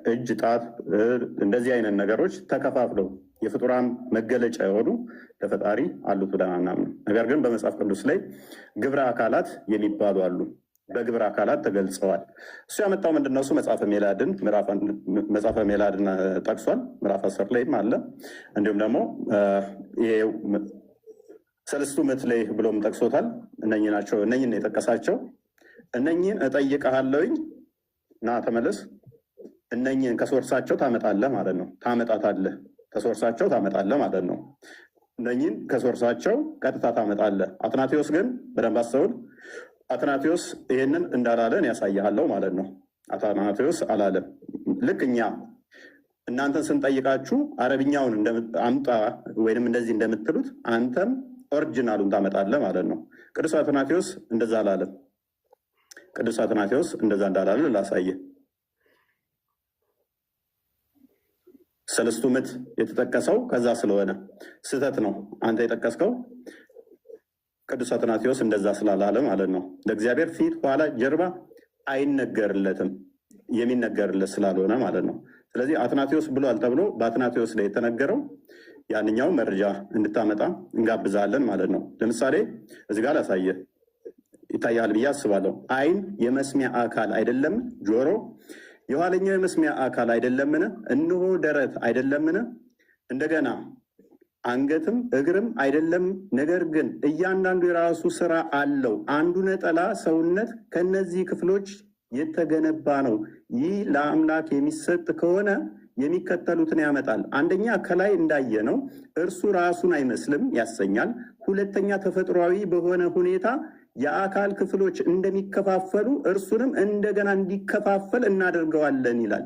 እጅ፣ ጣት እንደዚህ አይነት ነገሮች ተከፋፍለው የፍጡራን መገለጫ የሆኑ ለፈጣሪ አሉት ብለን አናምንም። ነገር ግን በመጽሐፍ ቅዱስ ላይ ግብረ አካላት የሚባሉ አሉ። በግብረ አካላት ተገልጸዋል። እሱ ያመጣው ምንድነው? እሱ መጽሐፈ ሜላድን ጠቅሷል። ምዕራፍ 10 ላይም አለ። እንዲሁም ደግሞ ሰለስቱ ምዕት ላይ ብሎም ጠቅሶታል። እነኚህ ናቸው። እነኚህን የጠቀሳቸው እነኚህን እጠይቅሃለሁኝ ና ተመለስ፣ እነኚህን ከሶርሳቸው ታመጣለህ ማለት ነው። ታመጣታለህ፣ ከሶርሳቸው ታመጣለህ ማለት ነው። እነኚህን ከሶርሳቸው ቀጥታ ታመጣለህ። አትናቴዎስ ግን በደንብ አስተውል። አትናቴዎስ ይህንን እንዳላለን ያሳያለው ማለት ነው። አትናቴዎስ አላለም። ልክ እኛ እናንተን ስንጠይቃችሁ አረብኛውን አምጣ ወይንም እንደዚህ እንደምትሉት አንተም ኦሪጂናሉን ታመጣለህ ማለት ነው። ቅዱስ አትናቴዎስ እንደዛ አላለም። ቅዱስ አትናቴዎስ እንደዛ እንዳላለ ላሳየ። ሰለስቱ ምዕት የተጠቀሰው ከዛ ስለሆነ ስህተት ነው አንተ የጠቀስከው። ቅዱስ አትናቴዎስ እንደዛ ስላላለ ማለት ነው። ለእግዚአብሔር ፊት፣ ኋላ፣ ጀርባ አይነገርለትም፣ የሚነገርለት ስላልሆነ ማለት ነው። ስለዚህ አትናቴዎስ ብሏል ተብሎ በአትናቴዎስ ላይ የተነገረው ያንኛው መረጃ እንድታመጣ እንጋብዛለን ማለት ነው። ለምሳሌ እዚህ ጋር ላሳየ፣ ይታያል ብዬ አስባለሁ። ዓይን የመስሚያ አካል አይደለም? ጆሮ የኋለኛው የመስሚያ አካል አይደለምን? እነሆ ደረት አይደለምን? እንደገና አንገትም እግርም አይደለም? ነገር ግን እያንዳንዱ የራሱ ስራ አለው። አንዱ ነጠላ ሰውነት ከነዚህ ክፍሎች የተገነባ ነው። ይህ ለአምላክ የሚሰጥ ከሆነ የሚከተሉትን ያመጣል። አንደኛ ከላይ እንዳየ ነው እርሱ ራሱን አይመስልም ያሰኛል። ሁለተኛ ተፈጥሯዊ በሆነ ሁኔታ የአካል ክፍሎች እንደሚከፋፈሉ እርሱንም እንደገና እንዲከፋፈል እናደርገዋለን ይላል።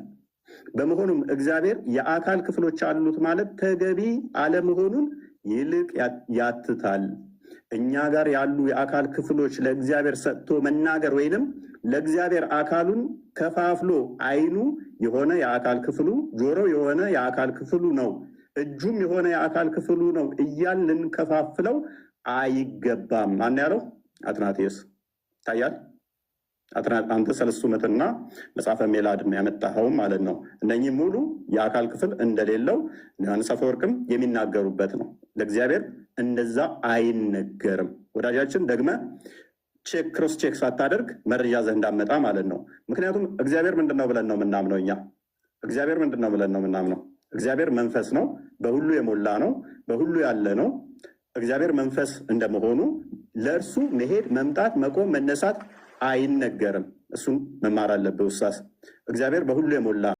በመሆኑም እግዚአብሔር የአካል ክፍሎች አሉት ማለት ተገቢ አለመሆኑን ይልቅ ያትታል። እኛ ጋር ያሉ የአካል ክፍሎች ለእግዚአብሔር ሰጥቶ መናገር ወይንም ለእግዚአብሔር አካሉን ከፋፍሎ ዓይኑ የሆነ የአካል ክፍሉ፣ ጆሮ የሆነ የአካል ክፍሉ ነው፣ እጁም የሆነ የአካል ክፍሉ ነው እያል ልንከፋፍለው አይገባም። ማን ያለው? አትናቴዎስ። ይታያል። አንተ ሰለስቱ ምዕትና መጽሐፈ ሜላድን ያመጣኸውም ማለት ነው። እነኚህ ሙሉ የአካል ክፍል እንደሌለው ዮሐንስ አፈወርቅም የሚናገሩበት ነው። ለእግዚአብሔር እንደዛ አይነገርም። ወዳጃችን ደግመ ክሮስ ቼክ ሳታደርግ መረጃ ዘህ እንዳመጣ ማለት ነው። ምክንያቱም እግዚአብሔር ምንድነው ብለን ነው የምናምነው እኛ? እግዚአብሔር ምንድነው ብለን ነው የምናምነው? እግዚአብሔር መንፈስ ነው፣ በሁሉ የሞላ ነው፣ በሁሉ ያለ ነው። እግዚአብሔር መንፈስ እንደመሆኑ ለእርሱ መሄድ፣ መምጣት፣ መቆም፣ መነሳት አይነገርም። እሱን መማር አለብህ ውሳስ። እግዚአብሔር በሁሉ የሞላ